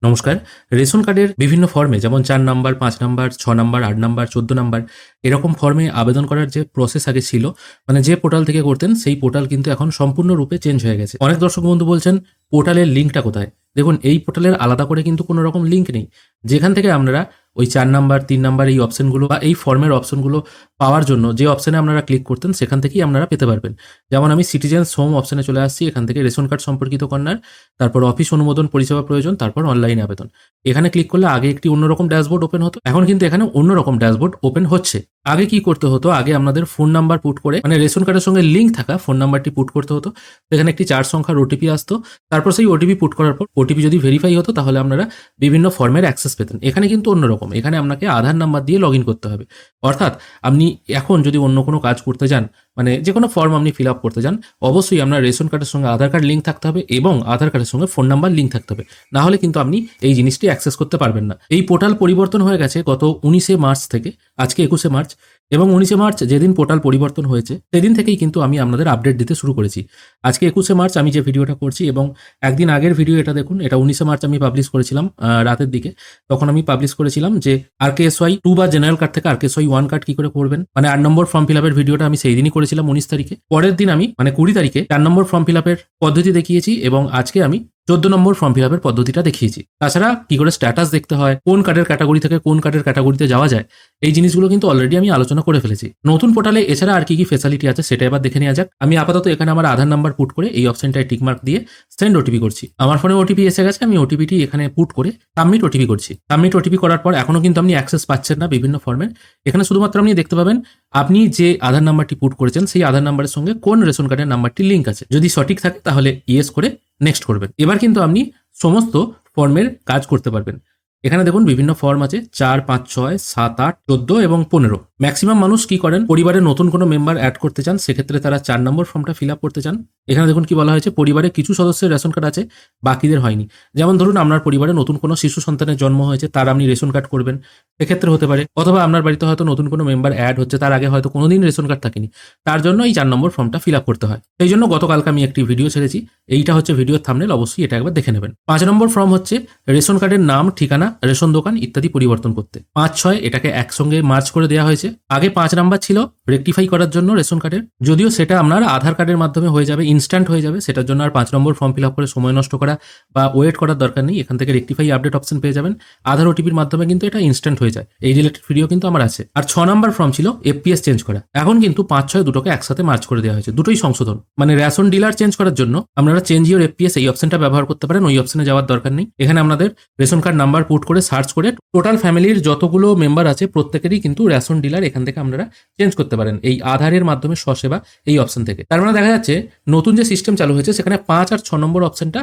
নমস্কার। রেশন কার্ডের বিভিন্ন ফর্মে যেমন ৪ number, ৫ number, ৬ number, ৮ number, ১৪ number এরকম ফর্মে আবেদন করার যে প্রসেস আগে ছিল, মানে যে পোর্টাল থেকে করতেন সেই পোর্টাল কিন্তু এখন সম্পূর্ণরূপে চেঞ্জ হয়ে গেছে। অনেক দর্শক বন্ধু বলছেন পোর্টালের লিঙ্কটা কোথায়? দেখুন, এই পোর্টালের আলাদা করে কিন্তু কোনো রকম লিঙ্ক নেই। যেখান থেকে আপনারা ওই ৪ নাম্বার, ৩ নাম্বার এই অপশনগুলো বা এই ফর্মের অপশনগুলো পাওয়ার জন্য যে অপশনে আপনারা ক্লিক করতেন সেখান থেকেই আপনারা পেতে পারবেন। যেমন আমি সিটিজেন্স হোম অপশনে চলে আসছি, এখান থেকে রেশন কার্ড সম্পর্কিত কর্নার, তারপর অফিস অনুমোদন পরিষেবা প্রয়োজন, তারপর অনলাইন আবেদন। এখানে ক্লিক করলে আগে একটি অন্যরকম ড্যাশবোর্ড ওপেন হতো, এখন কিন্তু এখানে অন্যরকম ড্যাশবোর্ড ওপেন হচ্ছে। আগে কি করতে হতো? আগে আপনাদের ফোন নাম্বার পুট করে, মানে রেশন কার্ডের সঙ্গে লিঙ্ক থাকা ফোন নাম্বারটি পুট করতে হতো। সেখানে একটি ৪ সংখ্যার ওটিপি আসতো। তারপর সেই ওটিপি পুট করার পর ওটিপি যদি ভেরিফাই হতো তাহলে আপনারা বিভিন্ন ফর্মের অ্যাক্সেস পেতেন। এখানে কিন্তু অন্যরকম, এখানে আপনাকে আধার নাম্বার দিয়ে লগ ইন করতে হবে। অর্থাৎ আপনি এখন যদি অন্য কোনো কাজ করতে যান, মানে যে কোনো ফর্ম আপনি ফিল আপ করতে যান, অবশ্যই আপনার রেশন কার্ডের সঙ্গে আধার কার্ড লিঙ্ক থাকতে হবে এবং আধার কার্ডের সঙ্গে ফোন নাম্বার লিঙ্ক থাকতে হবে। না হলে কিন্তু আপনি এই জিনিসটি অ্যাক্সেস করতে পারবেন না। এই পোর্টাল পরিবর্তন হয়ে গেছে গত ১৯শে মার্চ থেকে, আজকে ২১শে মার্চ, এবং ১৯শে মার্চ যেদিন পোর্টাল পরিবর্তন হয়েছে সেদিন থেকেই কিন্তু আমি আপনাদের আপডেট দিতে শুরু করেছি। আজকে ২১শে মার্চ আমি যে ভিডিওটা করছি, এবং একদিন আগের ভিডিও এটা দেখুন, এটা ১৯শে মার্চ আমি পাবলিশ করেছিলাম রাতের দিকে। তখন আমি পাবলিশ করেছিলাম যে আরকেএসওয়াই 2 বা জেনারেল কার্ড থেকে আরকেএসওয়াই 1 কার্ড কি করে করবেন, মানে ৮ নম্বর ফর্ম ফিল আপের ভিডিওটা আমি সেই দিনই করেছিলাম ১৯ তারিখে। পরের দিন আমি মানে ২০ তারিখে ৪ নম্বর ফর্ম ফিল আপের পদ্ধতি দেখিয়েছি, এবং আজকে আমি ১৪ নম্বর ফর্ম ফিল আপের পদ্ধতিটা দেখিয়েছি। তাছাড়া কি করে স্ট্যাটাস দেখতে হয়, কোন কার্ডের ক্যাটাগরি থেকে কোন কার্ডের ক্যাটাগরিতে যাওয়া যায়, এই জিনিসগুলো কিন্তু অলরেডি আমি আলোচনা করে ফেলেছি। নতুন পোর্টালে এছাড়া আর কি কি ফেসিলিটি আছে সেটা এবার দেখে নেওয়া যাক। আমি আপাতত এখানে আমার আধার নাম্বার পুট করে এই অপশনটায় টিকমার্ক দিয়ে সেন্ড ওটিপি করছি। আমার ফোনে ওটিপি এসে গেছে, আমি ওটিপিটি এখানে পুট করে সাবমিট ওটিপি করছি। সাবমিট ওটিপি করার পর এখনো কিন্তু আপনি অ্যাক্সেস পাচ্ছেন না বিভিন্ন ফর্মের। এখানে শুধুমাত্র আপনি দেখতে পাবেন আপনি যে আধার নাম্বারটি পুট করেছেন সেই আধার নাম্বারের সঙ্গে কোন রেশন কার্ডের নাম্বারটি লিঙ্ক আছে। যদি সঠিক থাকে তাহলে ইয়েস করে নেক্সট করবেন। এবার কিন্তু আপনি সমস্ত ফর্মের কাজ করতে পারবেন। এখানে দেখুন বিভিন্ন ফর্ম আছে, ৪, ৫, ৬, ৭, ৮, ১৪ এবং ১৫। ম্যাক্সিমাম মানুষ কি করেন, পরিবারে নতুন কোনো মেম্বার অ্যাড করতে চান, সেক্ষেত্রে তারা ৪ নম্বর ফর্মটা ফিল আপ করতে চান। এখানে দেখুন কি বলা হয়েছে, পরিবারে কিছু সদস্যের রেশন কার্ড আছে, বাকিদের হয়নি। যেমন ধরুন আপনার পরিবারে নতুন কোনো শিশু সন্তানের জন্ম হয়েছে, তার আপনি রেশন কার্ড করবেন, সেক্ষেত্রে হতে পারে। অথবা আপনার বাড়িতে হয়তো নতুন কোনো মেম্বার অ্যাড হচ্ছে, তার আগে হয়তো কোনোদিন রেশন কার্ড থাকেনি, তার জন্য এই ৪ নম্বর ফর্মটা ফিল আপ করতে হয়। সেই জন্য গতকালকে আমি একটি ভিডিও ছেড়েছি, এইটা হচ্ছে ভিডিওর থাম্বনেল, অবশ্যই এটা একবার দেখে নেবেন। ৫ নম্বর ফর্ম হচ্ছে রেশন কার্ডের নাম, ঠিকানা, রেশন দোকান ইত্যাদি পরিবর্তন করতে। ৫, ৬ এটাকে একসঙ্গে মার্চ করে দেওয়া হয়েছে। আগে ৫ নাম্বার ছিল রেকটিফাই করার জন্য রেশন কার্ডের, যদিও সেটা আপনার আধার কার্ডের মাধ্যমে হয়ে যাবে, ইনস্ট্যান্ট হয়ে যাবে। সেটার জন্য আর ৫ নম্বর ফর্ম ফিল আপ করে সময় নষ্ট করা বা ওয়েট করার দরকার নেই। এখান থেকে রেকটিফাই আপডেট অপশন পেয়ে যাবেন। আধার ওটিপির মাধ্যমে কিন্তু এটা ইনস্ট্যান্ট হয়ে যায়। এই রিলেটেড ভিডিও কিন্তু আমার আছে। আর ৬ নম্বর ফর্ম ছিল এফপিএস চেঞ্জ করা। এখন কিন্তু ৫, ৬ দুটোকে একসাথে মার্চ করে দেওয়া হয়েছে, দুটোই সংশোধন। মানে রেশন ডিলার চেঞ্জ করার জন্য আপনারা চেঞ্জ ইওর এফপিএস এই অপশনটা ব্যবহার করতে পারেন, ওই অপশনে যাওয়ার দরকার নেই। এখানে আপনাদের রেশন কার্ড নাম্বার পুট করে সার্চ করে টোটাল ফ্যামিলির যতগুলো মেম্বার আছে প্রত্যেকেরই কিন্তু রেশন ডিলার এখান থেকে আপনারা চেঞ্জ করতে পারেন এই আধারের মাধ্যমে স্বসেবা এই অপশন থেকে। তার মানে দেখা যাচ্ছে নতুন যে সিস্টেম চালু হয়েছে সেখানে ৫ আর ৬ নম্বর অপশনটা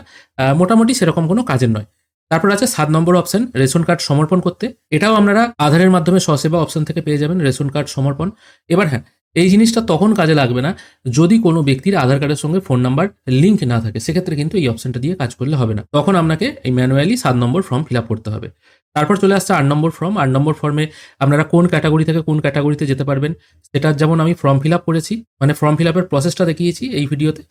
মোটামুটি সেরকম কোনো কাজের নয়। তারপর আছে ৭ নম্বর অপশন, রেশন কার্ড সমর্পণ করতে। এটাও আপনারা আধারের মাধ্যমে স্বসেবা অপশন থেকে পেয়ে যাবেন রেশন কার্ড সমর্পণ। এবার হ্যাঁ, এই জিনিসটা তখন কাজে লাগবে না যদি কোনো ব্যক্তির আধার কার্ডের সঙ্গে ফোন নাম্বার লিঙ্ক না থাকে, সেক্ষেত্রে কিন্তু এই অপশনটা দিয়ে কাজ করলে হবে না। তখন আপনাকে এই ম্যানুয়ালি ৭ নম্বর ফর্ম ফিল আপ করতে হবে। তারপর চলে আসছে ৮ নম্বর ফর্ম। ৮ নম্বর ফর্মে আপনারা কোন ক্যাটাগরি থেকে কোন ক্যাটাগরিতে যেতে পারবেন সেটার যেমন আমি ফর্ম ফিল আপ করেছি, মানে ফর্ম ফিল আপের প্রসেসটা দেখিয়েছি এই ভিডিওতে।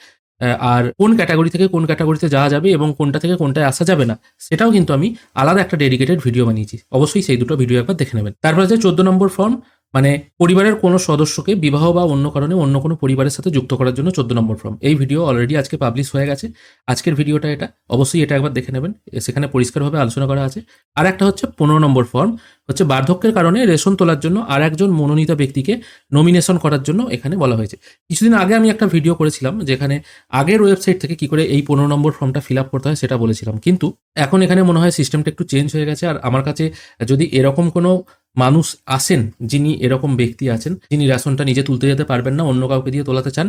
আর কোন ক্যাটাগরি থেকে কোন ক্যাটাগরিতে যাওয়া যাবে এবং কোনটা থেকে কোনটায় আসা যাবে না সেটাও কিন্তু আমি আলাদা একটা ডেডিকেটেড ভিডিও বানিয়েছি, অবশ্যই সেই দুটো ভিডিও একবার দেখে নেবেন। তারপর আছে ১৪ নম্বর ফর্ম, মানে পরিবারের কোনো সদস্যকে বিবাহ বা অন্য কারণে অন্য কোনো পরিবারের সাথে যুক্ত করার জন্য ১৪ নম্বর ফর্ম। এই ভিডিও অলরেডি আজকে পাবলিশ হয়ে গেছে, আজকের ভিডিওটা এটা, অবশ্যই এটা একবার দেখে নেবেন, সেখানে পরিষ্কারভাবে আলোচনা করা আছে। আর একটা হচ্ছে ১৫ নম্বর ফর্ম, হচ্ছে বার্ধক্যের কারণে রেশন তোলার জন্য আর একজন মনোনীত ব্যক্তিকে নমিনেশন করার জন্য এখানে বলা হয়েছে। কিছুদিন আগে আমি একটা ভিডিও করেছিলাম যেখানে আগের ওয়েবসাইট থেকে কি করে এই ১৫ নম্বর ফর্মটা ফিল আপ করতে হয় সেটা বলেছিলাম, কিন্তু এখন এখানে মনে হয় সিস্টেমটা একটু চেঞ্জ হয়ে গেছে। আর আমার কাছে যদি এরকম কোনো মানুষ আসেন, যিনি এরকম ব্যক্তি আছেন যিনি রেশনটা নিজে তুলতে যেতে পারবেন না, অন্য কাউকে দিয়ে তোলাতে চান,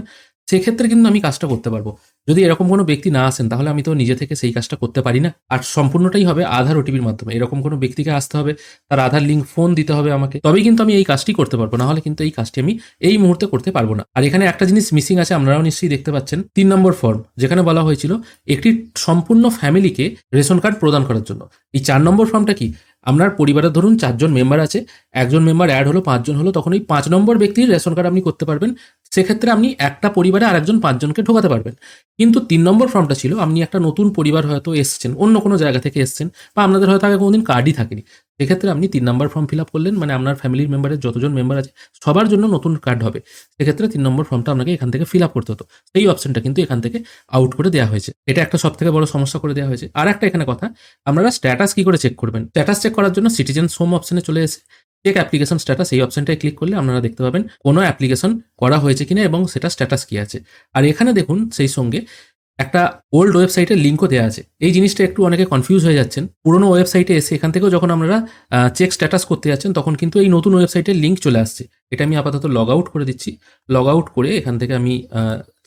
সেক্ষেত্রে কিন্তু আমি কাজটা করতে পারবো। যদি এরকম কোনো ব্যক্তি না আসেন তাহলে আমি তো নিজে থেকে সেই কাজটা করতে পারি না। আর সম্পূর্ণটাই হবে আধার ওটিপির মাধ্যমে। এরকম কোনো ব্যক্তিকে আসতে হবে, তার আধার লিঙ্ক ফোন দিতে হবে আমাকে, তবেই কিন্তু আমি এই কাজটি করতে পারবো, না হলে কিন্তু এই কাজটি আমি এই মুহূর্তে করতে পারবো না। আর এখানে একটা জিনিস মিসিং আছে, আপনারাও নিশ্চয়ই দেখতে পাচ্ছেন, ৩ নম্বর ফর্ম, যেখানে বলা হয়েছিল একটি সম্পূর্ণ ফ্যামিলিকে রেশন কার্ড প্রদান করার জন্য। এই ৪ নম্বর ফর্মটা কি, আপনার পরিবারের ধরুন 4 জন মেম্বার আছে, একজন মেম্বার অ্যাড হলো, 5 জন হলো, তখন এই 5 নম্বর ব্যক্তির রেশন কার্ড আপনি করতে পারবেন। সেক্ষেত্রে আপনি একটা পরিবারে আরেকজন 5 জনকে ঢোকাতে পারবেন। কিন্তু 3 নম্বর ফর্মটা ছিল আপনি একটা নতুন পরিবার হয়তো এসছেন, অন্য কোনো জায়গা থেকে এসছেন, বা আপনাদের হয়তো আগে কোনোদিন কার্ডই থাকেনি। সেক্ষেত্রে আপনি 3 নম্বর ফর্ম ফিল আপ করলেন, মানে আপনার ফ্যামিলির মেম্বারের যতজন মেম্বার আছে সবার জন্য নতুন কার্ড হবে। সেক্ষেত্রে 3 নম্বর ফর্মটা আপনাকে এখান থেকে ফিল আপ করতে হতো। সেই অপশনটা কিন্তু এখান থেকে আউট করে দেওয়া হয়েছে। এটা একটা সবথেকে বড় সমস্যা করে দেওয়া হয়েছে। আর একটা এখানে কথা, আপনারা স্ট্যাটাস কি করে চেক করবেন? স্ট্যাটাস চেক করার জন্য সিটিজেন হোম অপশনে চলে এসে চেক অ্যাপ্লিকেশন স্ট্যাটাস এই অপশনটায় ক্লিক করলে আপনারা দেখতে পাবেন কোনো অ্যাপ্লিকেশন করা হয়েছে কিনা এবং সেটা স্ট্যাটাস কি আছে। আর এখানে দেখুন সেই সঙ্গে একটা ওল্ড ওয়েবসাইটের লিঙ্কও দেওয়া আছে। এই জিনিসটা একটু অনেকে কনফিউজ হয়ে যাচ্ছেন। পুরোনো ওয়েবসাইটে এসে এখান থেকেও যখন আপনারা চেক স্ট্যাটাস করতে যাচ্ছেন তখন কিন্তু এই নতুন ওয়েবসাইটের লিঙ্ক চলে আসছে। এটা আমি আপাতত লগ আউট করে দিচ্ছি। লগ আউট করে এখান থেকে আমি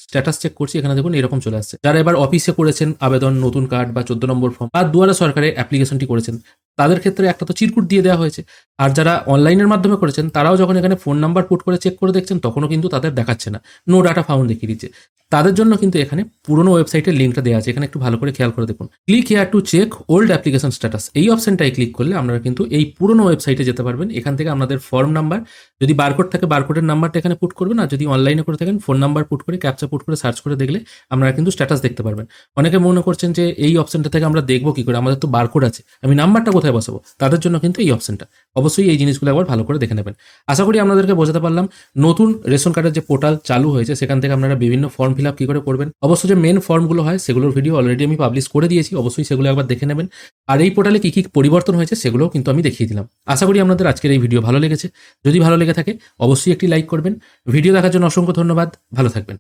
স্ট্যাটাস চেক করছি। এখানে দেখুন এরকম চলে আসছে। যারা এবার অফিসে করেছেন আবেদন, নতুন কার্ড বা 14 নম্বর ফর্ম, আর দুয়ারে সরকারে অ্যাপ্লিকেশনটি করেছেন, তাদের ক্ষেত্রে একটা তো চিরকুট দিয়ে দেওয়া হয়েছে। আর যারা অনলাইনের মাধ্যমে করেছেন তারাও যখন এখানে ফোন নাম্বার পুট করে চেক করে দেখছেন তখনও কিন্তু তাদের দেখাচ্ছে না, নো ডাটা ফাউন্ড দেখিয়ে দিচ্ছে। তাদের জন্য কিন্তু এখানে পুরোনো ওয়েবসাইটের লিঙ্কটা দেওয়া আছে। এখানে একটু ভালো করে খেয়াল করে দেখুন, click here to check old application status, এই অপশনটাই ক্লিক করলে আপনারা কিন্তু এই পুরোনো ওয়েবসাইটে যেতে পারবেন। এখান থেকে আপনাদের ফর্ম নাম্বার, যদি বারকোড থাকে বারকোডের নাম্বারটা এখানে পুট করবেন, আর যদি অনলাইনে করে থাকেন ফোন নাম্বার পুট করে ক্যাপচা পুট করে সার্চ করে দেখলে আপনারা কিন্তু স্ট্যাটাস দেখতে পারবেন। অনেকে মনে করছেন যে এই অপশনটা থেকে আমরা দেখবো কি করে, আমাদের তো বারকোড আছে, আমি নাম্বারটা কোথায় বসাবো? তাদের জন্য কিন্তু এই অপশনটা, অবশ্যই এই জিনিসগুলো একবার ভালো করে দেখে নেবেন। আশা করি আপনাদেরকে বোঝাতে পারলাম। নতুন রেশন কার্ডের যে পোর্টাল চালু হয়েছে সেখান থেকে আপনারা বিভিন্ন ফর্ম ফিল আপ কী করে করবেন, অবশ্য যে মেন ফর্মগুলো হয় সেগুলোর ভিডিও অলরেডি আমি পাবলিশ করে দিয়েছি, অবশ্যই সেগুলো একবার দেখে নেবেন। আর এই পোর্টালে কী কী পরিবর্তন হয়েছে সেগুলোও কিন্তু আমি দেখিয়ে দিলাম। আশা করি আপনাদের আজকের এই ভিডিও ভালো লেগেছে। যদি ভালো লেগে থাকে অবশ্যই একটি লাইক করবেন। ভিডিও দেখার জন্য অসংখ্য ধন্যবাদ। ভালো থাকবেন।